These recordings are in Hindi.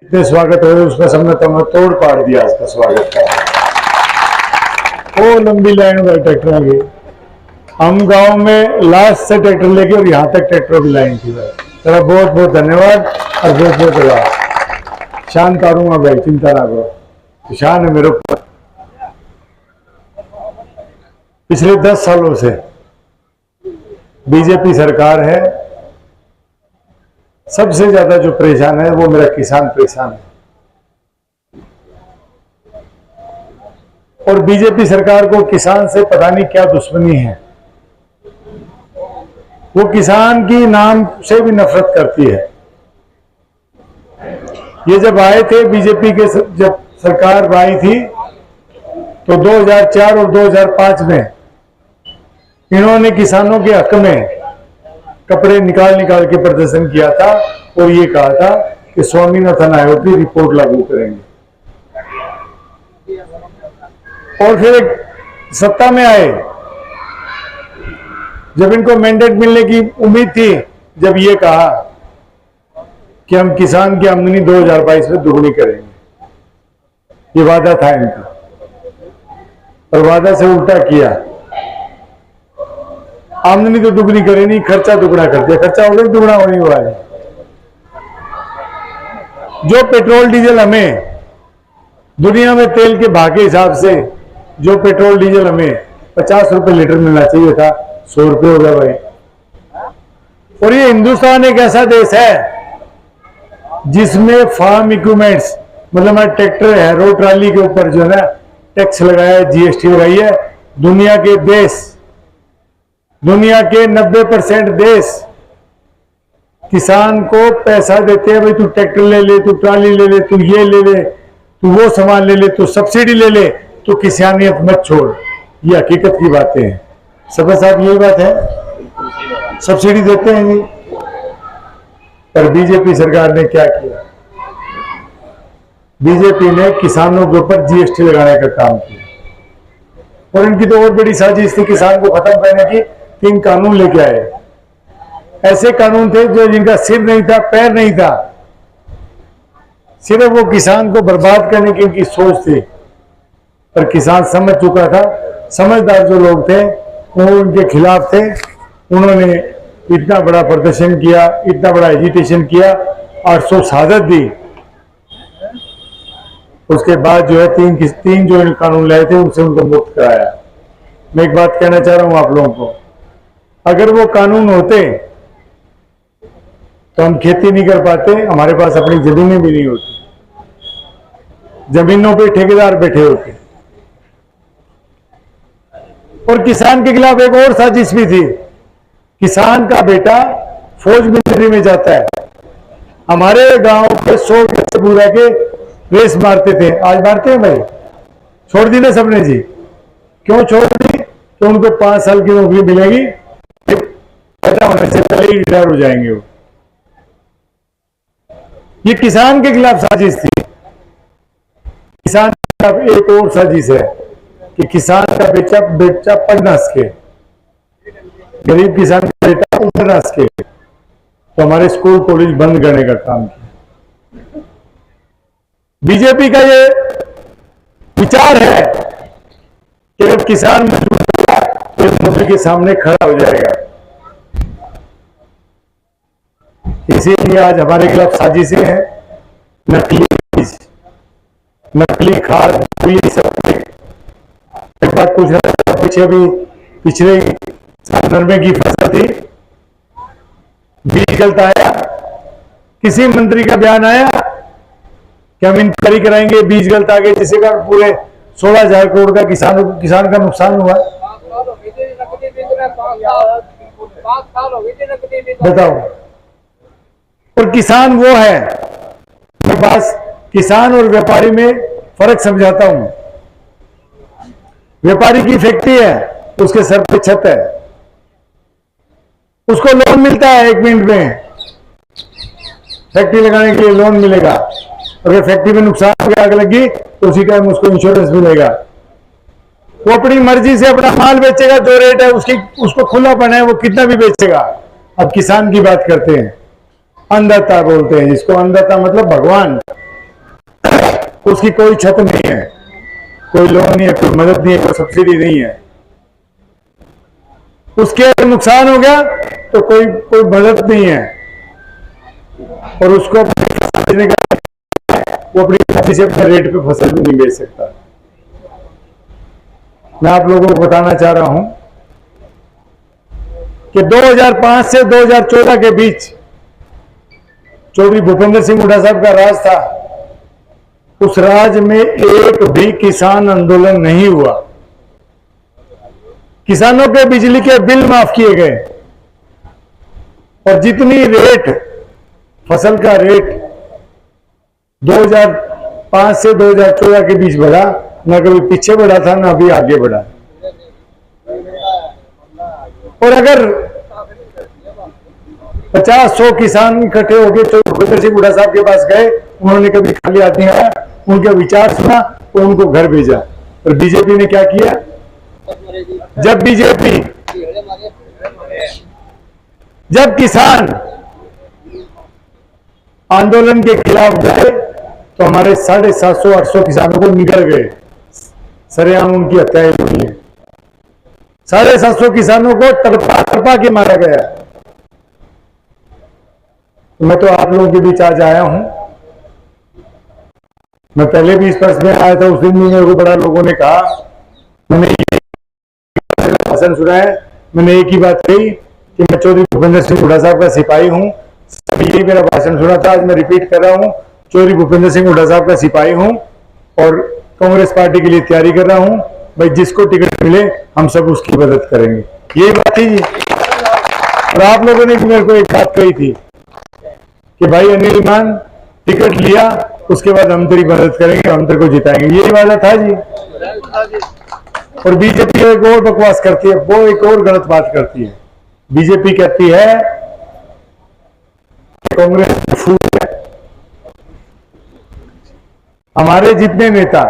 इतने स्वागत हो उसमें सबने तुमने तोड़ पाड़ दिया उसका स्वागत का। वो लंबी लाइन में ट्रैक्टर की, हम गांव में लास्ट से ट्रैक्टर लेके और यहाँ तक ट्रैक्टर की लाइन थी भाई। तेरा बहुत बहुत धन्यवाद और बहुत बहुत धन्यवाद। शान करूंगा भाई, चिंता ना करो, शान है मेरे ऊपर। पिछले 10 सालों से बीजेपी सरकार है, सबसे ज्यादा जो परेशान है वो मेरा किसान परेशान है। और बीजेपी सरकार को किसान से पता नहीं क्या दुश्मनी है, वो किसान की नाम से भी नफरत करती है। ये जब आए थे बीजेपी के, जब सरकार आई थी तो 2004 और 2005 में इन्होंने किसानों के हक में कपड़े निकाल निकाल के प्रदर्शन किया था और ये कहा था कि स्वामीनाथन आयोग की रिपोर्ट लागू करेंगे। और फिर एक सत्ता में आए, जब इनको मैंडेट मिलने की उम्मीद थी, जब ये कहा कि हम किसान की आमदनी 2022 में दोगुनी करेंगे, ये वादा था इनका, और वादा से उल्टा किया। आमदनी तो दुगनी करे नहीं, खर्चा दुगना कर दिया। खर्चा हो गया, दुगना होने हुआ है। जो पेट्रोल डीजल हमें दुनिया में तेल के भाव के हिसाब से, जो पेट्रोल डीजल हमें 50 रुपए लीटर मिलना चाहिए था, 100 रुपए हो गया भाई। और ये हिंदुस्तान एक ऐसा देश है जिसमें फार्म इक्विपमेंट्स, मतलब हमारे ट्रैक्टर है, रोड ट्राली के ऊपर जो है ना टैक्स लगाया है, जीएसटी लगाई है। दुनिया के 90% देश किसान को पैसा देते हैं, भाई तू ट्रैक्टर ले ले, तू ट्राली ले ले, तू ये ले ले, तू वो सामान ले ले, तू सब्सिडी ले ले, तू किसानियत मत छोड़। ये हकीकत की बातें हैं। सब साहब यही बात है, सब्सिडी देते हैं जी। पर बीजेपी सरकार ने क्या किया? बीजेपी ने किसानों के ऊपर जीएसटी लगाने का काम किया। और इनकी तो और बड़ी साजिश थी किसान को खत्म करने की। 3 कानून लेके आए, ऐसे कानून थे जो जिनका सिर नहीं था, पैर नहीं था, सिर्फ वो किसान को बर्बाद करने की इनकी सोच थी। पर किसान समझ चुका था, समझदार जो लोग थे वो उनके खिलाफ थे। उन्होंने इतना बड़ा प्रदर्शन किया, इतना बड़ा एजिटेशन किया, 800 शहादत दी। उसके बाद जो है तीन जो कानून लाए थे उनसे उनको मुक्त कराया। मैं एक बात कहना चाह रहा हूं आप लोगों को, अगर वो कानून होते तो हम खेती नहीं कर पाते, हमारे पास अपनी जमीनें भी नहीं होती, जमीनों पे ठेकेदार बैठे होते। और किसान के खिलाफ एक और साजिश भी थी। किसान का बेटा फौज मिलिट्री में जाता है। हमारे गांव के 100 बच्चे पूरा के रेस मारते थे, आज मारते हैं भाई? छोड़ दी ना सबने जी। क्यों छोड़ दी? तो उनको 5 साल की नौकरी मिलेगी, पैदा होने से पहले ही रिटायर हो जाएंगे वो। ये किसान के खिलाफ साजिश थी। किसान के खिलाफ एक और साजिश है कि किसान का बेटा पढ़ ना सके, गरीब किसान का बेटा उठ ना सके, तो हमारे स्कूल कॉलेज बंद करने का काम किया। बीजेपी का ये विचार है कि जब किसान मजबूत होगा तो मोदी के सामने खड़ा हो जाएगा। इसीलिए आज हमारे खिलाफ साजिशें हैं, नकली बीज, नकली खाद, नकली सब। एक बात पूछ रहा था, पिछले साल नरमे की फसल थी, बीज गलत आया, किसी मंत्री का बयान आया कि हम इंक्वायरी कराएंगे, बीज गलत आ गए, जिससे कारण पूरे 16,000 करोड़ का किसान का नुकसान हुआ। बताओ। और किसान वो है, मेरे पास किसान और व्यापारी में फर्क समझाता हूं। व्यापारी की फैक्ट्री है, उसके सर पे छत है, उसको लोन मिलता है 1 मिनट में, फैक्ट्री लगाने के लिए लोन मिलेगा। अगर फैक्ट्री में नुकसान हो गया, आग लगी, तो उसी टाइम उसको इंश्योरेंस मिलेगा। वो अपनी मर्जी से अपना माल बेचेगा, जो रेट है उसको खुलापन है, वो कितना भी बेचेगा। अब किसान की बात करते हैं, अन्नदाता बोलते हैं जिसको। अन्नदाता मतलब भगवान, उसकी कोई छत नहीं है, कोई लोन नहीं है, कोई मदद नहीं है, कोई सब्सिडी नहीं है। उसके अगर नुकसान हो गया तो कोई कोई मदद नहीं है, और उसको बेचने का वो अपनी खेती से अपने रेट पे फसल भी नहीं बेच सकता। मैं आप लोगों को बताना चाह रहा हूं कि 2005 से 2014 के बीच चौधरी भूपेंद्र सिंह हुड्डा साहब का राज था। उस राज में एक भी किसान आंदोलन नहीं हुआ। किसानों के बिजली के बिल माफ किए गए, और जितनी रेट फसल का रेट 2005 से 2014 के बीच बढ़ा, ना कभी पीछे बढ़ा था ना अभी आगे बढ़ा। और अगर 50-100 किसान इकट्ठे होकर चौधरी भूपेंद्र सिंह हुड्डा साहब के पास गए, उन्होंने कभी खाली हाथ नहीं आया, उनके विचार सुना तो उनको घर भेजा। और बीजेपी ने क्या किया? जब किसान आंदोलन के खिलाफ गए तो हमारे 750-800 किसानों को निगल गए, सरेआम उनकी हत्याएं हुई है। 750 किसानों को तड़पा के मारा गया। मैं तो आप लोगों के बीच आज आया हूं। मैं पहले भी इस प्रश्न में आया था, उस दिन भी मेरे को बड़ा लोगों ने कहा, मैंने भाषण सुना है, मैंने एक ही बात कही कि मैं चौधरी भूपेंद्र सिंह हुड्डा साहब का सिपाही हूं। यही मेरा भाषण सुना था, आज मैं रिपीट कर रहा हूं, चौधरी भूपेंद्र सिंह हुड्डा साहब का सिपाही हूं और कांग्रेस पार्टी के लिए तैयारी कर रहा हूं। भाई जिसको टिकट मिले हम सब उसकी मदद करेंगे, यही बात थी जी। और आप लोगों ने भी मेरे को एक बात कही थी कि भाई अनिल ईमान टिकट लिया, उसके बाद हम तेरी मदद करेंगे, हम तेरे को जिताएंगे, यही वादा था जी। और बीजेपी एक और बकवास करती है, वो एक और गलत बात करती है। बीजेपी कहती है कांग्रेस फूट है। हमारे जितने नेता,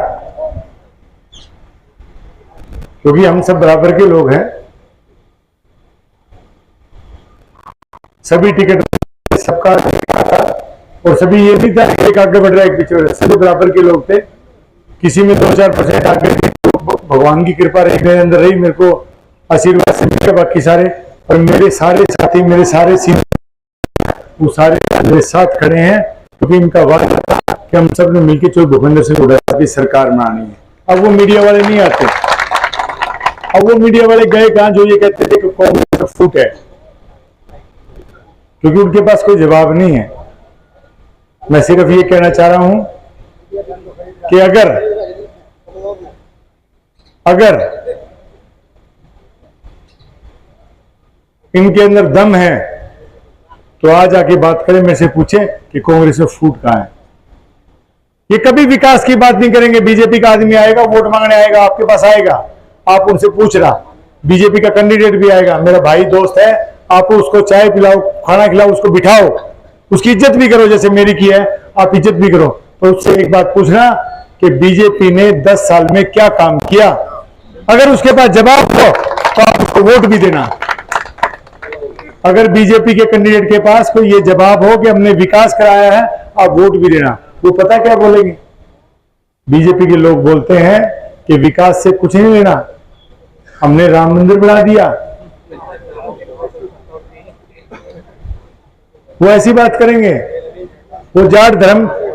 क्योंकि हम सब बराबर के लोग हैं, सभी टिकट सबका था, और सभी ये भी था एक आगे बढ़ रहा है एक पीछे बढ़ रहा है, सभी बराबर के लोग थे। किसी में 2-4% आगे, भगवान की कृपा रही मेरे अंदर रही, मेरे को आशीर्वाद से मिले बाकी सारे। और मेरे सारे साथी, मेरे सारे वो सारे मेरे साथ खड़े हैं, क्योंकि इनका वादा था कि हम सब ने मिलकर चौधरी भूपेंद्र सिंह हुड्डा की सरकार में आनी है। अब वो मीडिया वाले नहीं आते, अब वो मीडिया वाले गए कहां जो ये कहते थे कि कांग्रेस का फूट है, क्योंकि उनके पास कोई जवाब नहीं है। मैं सिर्फ ये कहना चाह रहा हूं कि अगर इनके अंदर दम है तो आज आके बात करें, मेरे से पूछे कि कांग्रेस में फूट कहां है। ये कभी विकास की बात नहीं करेंगे। बीजेपी का आदमी आएगा, वोट मांगने आएगा, आपके पास आएगा, आप उनसे पूछ रहा, बीजेपी का कैंडिडेट भी आएगा, मेरा भाई दोस्त है, आप उसको चाय पिलाओ, खाना खिलाओ, उसको बिठाओ, उसकी इज्जत भी करो, जैसे मेरी की है आप इज्जत भी करो। तो उससे एक बात पूछना कि बीजेपी ने 10 साल में क्या काम किया। अगर उसके पास जवाब हो तो आप उसको वोट भी देना। अगर बीजेपी के कैंडिडेट के पास कोई ये जवाब हो कि हमने विकास कराया है, आप वोट भी देना। वो पता क्या बोलेंगे? बीजेपी के लोग बोलते हैं कि विकास से कुछ नहीं लेना, हमने राम मंदिर बना दिया। वो ऐसी बात करेंगे, वो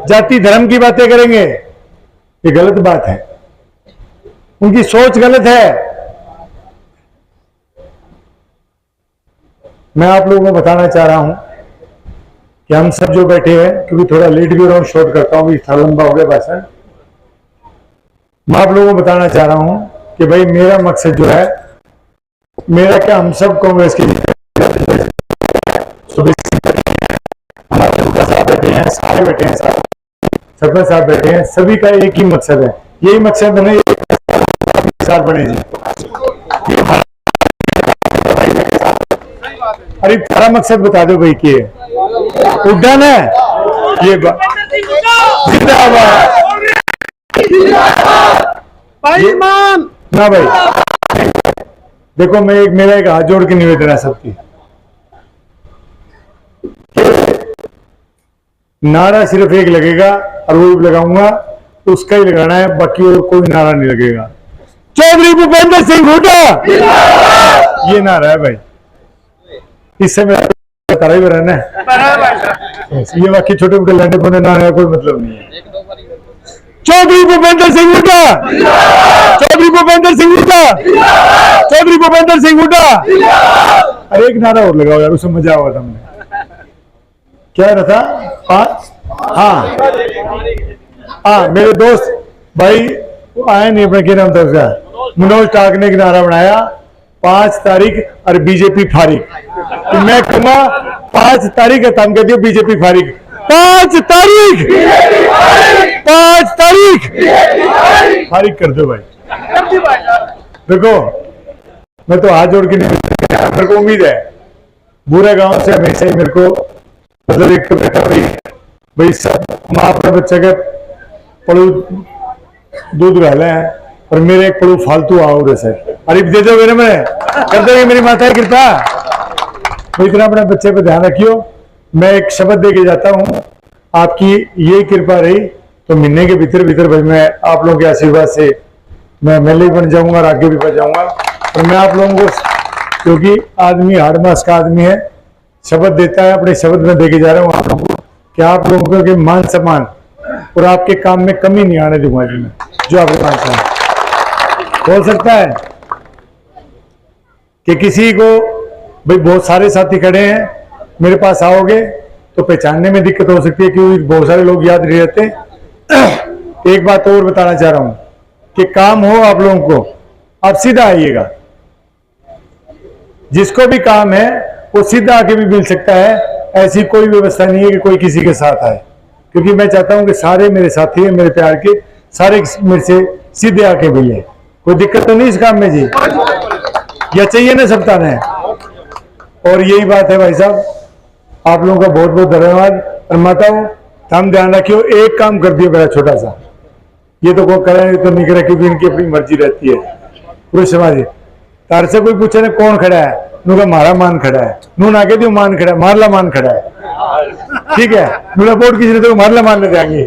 जाति धर्म की बातें करेंगे। ये गलत बात है, उनकी सोच गलत है। मैं आप लोगों को बताना चाह रहा हूं कि हम सब जो बैठे हैं, क्योंकि थोड़ा लेट भी हो रहा हूं, शॉर्ट करता हूं, थोड़ा लंबा हो गया भाषण। मैं आप लोगों को बताना चाह रहा हूं कि भाई मेरा मकसद जो है, मेरा क्या, हम सब कांग्रेस के हमारे हुड्डा साहब बैठे हैं, सारे बैठे हैं, सरपंच साहब बैठे हैं, सभी का एक ही मकसद है। यही मकसद बने, साथ बने जी। अरे सारा मकसद बता दो भाई, कि उड्डयन है ये ना भाई। देखो मेरा एक हाथ जोड़ के निवेदन है सबकी, नारा सिर्फ एक लगेगा और वो भी लगाऊंगा, तो उसका ही लगाना है, बाकी और कोई नारा नहीं लगेगा। चौधरी भूपेंद्र सिंह हुड्डा, ये नारा है भाई। इससे मेरा तारा ही रहना है, ये बाकी छोटे मोटे लंडे पौने नारे का कोई मतलब नहीं है। चौधरी भूपेंद्र सिंह हुड्डा, चौधरी भूपेंद्र सिंह हुड्डा, चौधरी भूपेंद्र सिंह हुड्डा। अरे एक नारा और लगाओ यार, उसमें मजा आवा था। हमने क्या रहा था? हाँ हाँ, मेरे दोस्त भाई आए नहीं, अपने क्या नाम था उसका, मनोज टाक ने एक नारा बनाया, 5 तारीख और बीजेपी फारिग। तो मैं कहूंगा 5 तारीख है, तम कहती हो बीजेपी फारिग। 5 तारीख, 5 तारीख फारिग कर दो भाई। देखो मैं तो हाथ जोड़ के नहीं, मेरे को उम्मीद है बुरा गांव से हमेशा ही मेरे को मतलब एक तो बैठा भाई सब माँ अपने बच्चे के पड़ू दूध रहला है, और मेरे एक पड़ू फालतू आओ रे सर, अरे दे दोगे ना, मैं कर दोगे मेरी माता की कृपा। तो इतना अपने बच्चे पे ध्यान रखियो। मैं एक शब्द दे के जाता हूँ, आपकी ये कृपा रही तो महीने के भीतर भीतर भाई मैं आप लोगों के आशीर्वाद से मैं एमएलए बन जाऊंगा और आगे भी बन जाऊंगा। और मैं आप लोगों को, क्योंकि आदमी हाड़ मास का आदमी है, शब्द देता है, अपने शब्द में दे के जा रहा हूँ आप लोगों को कि आप लोगों के मान सम्मान और आपके काम में कमी नहीं आने दूंगा जी मैं, जो आपके मान सम्मान। हो सकता है कि किसी को भाई बहुत सारे साथी खड़े हैं, मेरे पास आओगे तो पहचानने में दिक्कत हो सकती है क्योंकि बहुत सारे लोग याद नहीं रहते। एक बात और बताना चाह रहा हूं कि काम हो आप लोगों को, आप सीधा आइएगा, जिसको भी काम है वो सीधा आके भी मिल सकता है। ऐसी कोई व्यवस्था नहीं है कि कोई किसी के साथ आए, क्योंकि मैं चाहता हूं कि सारे मेरे साथी हैं, मेरे प्यार के, सारे मेरे से सीधे आके मिले। कोई दिक्कत तो नहीं इस काम में जी, या चाहिए ना सबका ने। और यही बात है भाई साहब, आप लोगों का बहुत बहुत धन्यवाद। और माताओं हम ध्यान रखियो, एक काम कर दियो मेरा छोटा सा, ये तो कोई करे तो नहीं करे क्योंकि इनकी अपनी मर्जी रहती है। पुरुष समाज तार से कोई पूछे ना कौन खड़ा है, नूका मारा मान खड़ा है, नून आगे दियो मान खड़ा है, मारला मान खड़ा है, ठीक है। नूना वोट किसी ने तो मारला मान ले जाएंगे,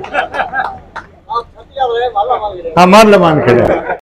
हाँ मारला मान खड़ा है।